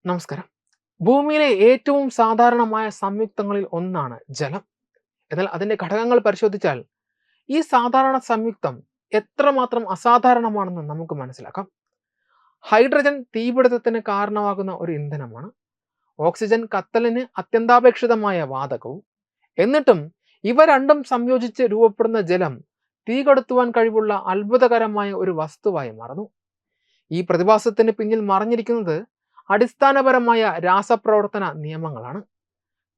നമസ്കാരം. ഭൂമിയിലെ ഏറ്റവും സാധാരണമായ സംയുക്തങ്ങളിൽ ഒന്നാണ് ജലം. എന്നാൽ അതിന്റെ ഘടകങ്ങൾ പരിശോധിച്ചാൽ ഈ സാധാരണ സംയുക്തം എത്രമാത്രം അസാധാരണമാണെന്ന് നമുക്ക് മനസ്സിലാക്കാം. ഹൈഡ്രജൻ തീപിടുത്തത്തിന് കാരണമാകുന്ന ഒരു ഇന്ധനമാണ്. ഓക്സിജൻ കത്തലിന് അത്യന്താപേക്ഷിതമായ വാതകവും. എന്നിട്ടും ഇവ രണ്ടും സംയോജിച്ച് രൂപപ്പെടുന്ന ജലം തീ കെടുത്തുവാൻ കഴിവുള്ള അത്ഭുതകരമായ ഒരു വസ്തുവായി മാറുന്നു. ഈ പ്രതിഭാസത്തിന് പിന്നിൽ മറഞ്ഞിരിക്കുന്നത് അടിസ്ഥാനപരമായ രാസപ്രവർത്തന നിയമങ്ങളാണ്.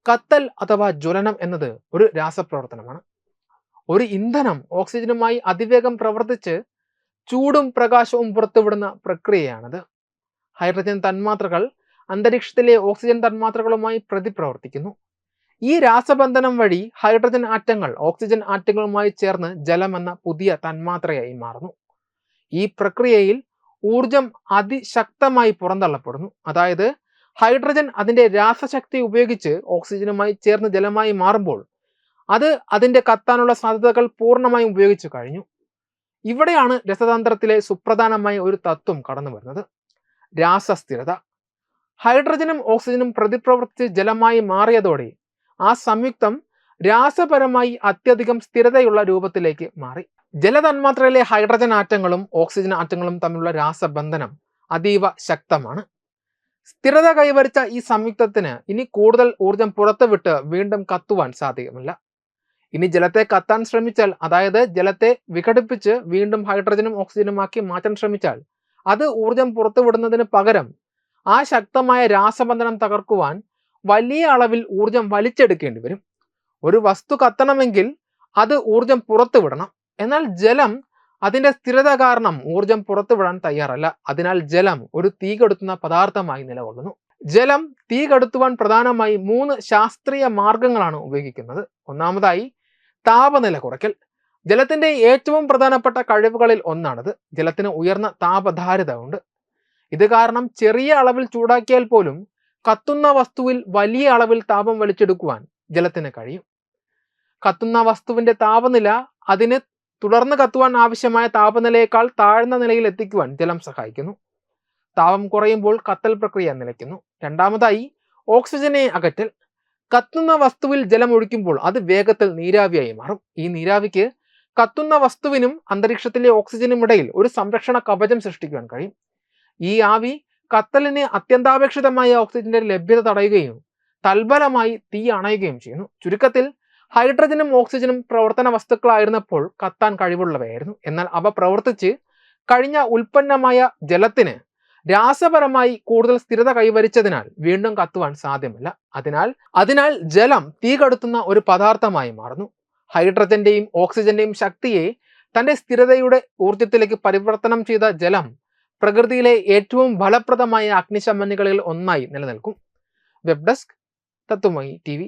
കത്തൽ അഥവാ ജ്വലനം എന്നത് ഒരു രാസപ്രവർത്തനമാണ്. ഒരു ഇന്ധനം ഓക്സിജനുമായി അതിവേഗം പ്രവർത്തിച്ച് ചൂടും പ്രകാശവും പുറത്തുവിടുന്ന പ്രക്രിയയാണിത്. ഹൈഡ്രജൻ തന്മാത്രകൾ അന്തരീക്ഷത്തിലെ ഓക്സിജൻ തന്മാത്രകളുമായി പ്രതിപ്രവർത്തിക്കുന്നു. ഈ രാസബന്ധനം വഴി ഹൈഡ്രജൻ ആറ്റങ്ങൾ ഓക്സിജൻ ആറ്റങ്ങളുമായി ചേർന്ന് ജലം എന്ന പുതിയ തന്മാത്രയായി മാറുന്നു. ഈ പ്രക്രിയയിൽ ഊർജം അതിശക്തമായി പുറന്തള്ളപ്പെടുന്നു. അതായത് ഹൈഡ്രജൻ അതിന്റെ രാസശക്തി ഉപയോഗിച്ച് ഓക്സിജനുമായി ചേർന്ന് ജലമായി മാറുമ്പോൾ അത് അതിന്റെ കത്താനുള്ള സാധ്യതകൾ പൂർണ്ണമായും ഉപയോഗിച്ചു കഴിഞ്ഞു. ഇവിടെയാണ് രസതന്ത്രത്തിലെ സുപ്രധാനമായ ഒരു തത്വം കടന്നു വരുന്നത്: രാസസ്ഥിരത. ഹൈഡ്രജനും ഓക്സിജനും പ്രതിപ്രവർത്തിച്ച് ജലമായി മാറിയതോടെ ആ സംയുക്തം രാസപരമായി അത്യധികം സ്ഥിരതയുള്ള രൂപത്തിലേക്ക് മാറി. ജലതന്മാത്രയിലെ ഹൈഡ്രജൻ ആറ്റങ്ങളും ഓക്സിജൻ ആറ്റങ്ങളും തമ്മിലുള്ള രാസബന്ധനം അതീവ ശക്തമാണ്. സ്ഥിരത കൈവരിച്ച ഈ സംയുക്തത്തിന് ഇനി കൂടുതൽ ഊർജം പുറത്തുവിട്ട് വീണ്ടും കത്തുവാൻ സാധ്യമല്ല. ഇനി ജലത്തെ കത്താൻ ശ്രമിച്ചാൽ, അതായത് ജലത്തെ വിഘടിപ്പിച്ച് വീണ്ടും ഹൈഡ്രജനും ഓക്സിജനുമാക്കി മാറ്റാൻ ശ്രമിച്ചാൽ, അത് ഊർജം പുറത്തുവിടുന്നതിന് പകരം ആ ശക്തമായ രാസബന്ധനം തകർക്കുവാൻ വലിയ അളവിൽ ഊർജം വലിച്ചെടുക്കേണ്ടി വരും. ഒരു വസ്തു കത്തണമെങ്കിൽ അത് ഊർജം പുറത്തുവിടണം. എന്നാൽ ജലം അതിന്റെ സ്ഥിരത കാരണം ഊർജം പുറത്തുവിടാൻ തയ്യാറല്ല. അതിനാൽ ജലം ഒരു തീ കെടുത്തുന്ന പദാർത്ഥമായി നിലകൊള്ളുന്നു. ജലം തീ കെടുത്തുവാൻ പ്രധാനമായി 3 ശാസ്ത്രീയ മാർഗങ്ങളാണ് ഉപയോഗിക്കുന്നത്. ഒന്നാമതായി താപനില കുറയ്ക്കൽ. ജലത്തിന്റെ ഏറ്റവും പ്രധാനപ്പെട്ട കഴിവുകളിൽ ഒന്നാണിത്. ജലത്തിന് ഉയർന്ന താപധാരിത ഉണ്ട്. ഇത് കാരണം ചെറിയ അളവിൽ ചൂടാക്കിയാൽ പോലും കത്തുന്ന വസ്തുവിൽ വലിയ അളവിൽ താപം വലിച്ചെടുക്കുവാൻ ജലത്തിന് കഴിയും. കത്തുന്ന വസ്തുവിന്റെ താപനില അതിന് തുടർന്ന് കത്തുവാൻ ആവശ്യമായ താപനിലയേക്കാൾ താഴ്ന്ന നിലയിൽ എത്തിക്കുവാൻ ജലം സഹായിക്കുന്നു. താപം കുറയുമ്പോൾ കത്തൽ പ്രക്രിയ നിലയ്ക്കുന്നു. രണ്ടാമതായി ഓക്സിജനെ അകറ്റൽ. കത്തുന്ന വസ്തുവിൽ ജലം ഒഴിക്കുമ്പോൾ അത് വേഗത്തിൽ നീരാവിയായി മാറും. ഈ നീരാവിക്ക് കത്തുന്ന വസ്തുവിനും അന്തരീക്ഷത്തിലെ ഓക്സിജനും ഇടയിൽ ഒരു സംരക്ഷണ കവചം സൃഷ്ടിക്കുവാൻ കഴിയും. ഈ ആവി കത്തലിന് അത്യന്താപേക്ഷിതമായ ഓക്സിജന്റെ ലഭ്യത തടയുകയും തൽഫലമായി തീ അണയുകയും ചെയ്യുന്നു. ചുരുക്കത്തിൽ ഹൈഡ്രജനും ഓക്സിജനും പ്രവർത്തന വസ്തുക്കളായിരുന്നപ്പോൾ കത്താൻ അതിനാൽ എന്നാൽ അവ പ്രവർത്തിച്ച് കഴിഞ്ഞ ഉൽപ്പന്നമായ ജലത്തിന് രാസപരമായി കൂടുതൽ സ്ഥിരത കൈവരിച്ചതിനാൽ വീണ്ടും കത്തുവാൻ സാധ്യമല്ല. അതിനാൽ ജലം തീ കെടുത്തുന്ന ഒരു പദാർത്ഥമായി മാറുന്നു. ഹൈഡ്രജന്റെയും ഓക്സിജന്റെയും ശക്തിയെ തന്റെ സ്ഥിരതയുടെ ഊർജത്തിലേക്ക് പരിവർത്തനം ചെയ്ത ജലം പ്രകൃതിയിലെ ഏറ്റവും ഫലപ്രദമായ അഗ്നിശമനികളിൽ ഒന്നായി നിലനിൽക്കും. വെബ് ഡെസ്ക് തത്വമയി TV.